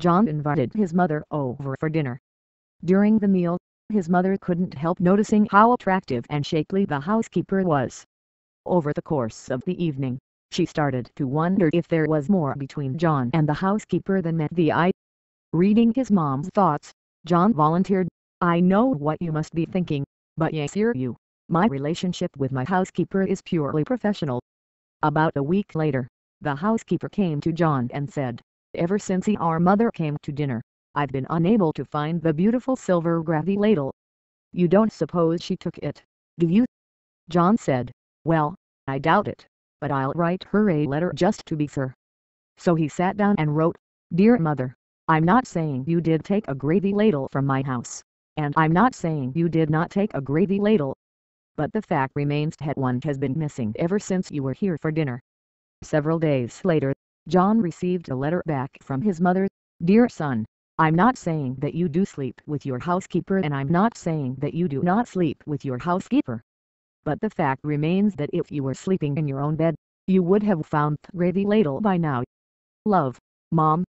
John invited his mother over for dinner. During the meal, his mother couldn't help noticing how attractive and shapely the housekeeper was. Over the course of the evening, she started to wonder if there was more between John and the housekeeper than met the eye. Reading his mom's thoughts, John volunteered, "I know what you must be thinking, but yes, you. My relationship with my housekeeper is purely professional." About a week later, the housekeeper came to John and said, "Ever since our mother came to dinner, I've been unable to find the beautiful silver gravy ladle. You don't suppose she took it, do you?" John said, "Well, I doubt it, but I'll write her a letter just to be sure." So he sat down and wrote, "Dear Mother, I'm not saying you did take a gravy ladle from my house, and I'm not saying you did not take a gravy ladle. But the fact remains that one has been missing ever since you were here for dinner." Several days later, John received a letter back from his mother, "Dear son, I'm not saying that you do sleep with your housekeeper and I'm not saying that you do not sleep with your housekeeper. But the fact remains that if you were sleeping in your own bed, you would have found the gravy ladle by now. Love, Mom."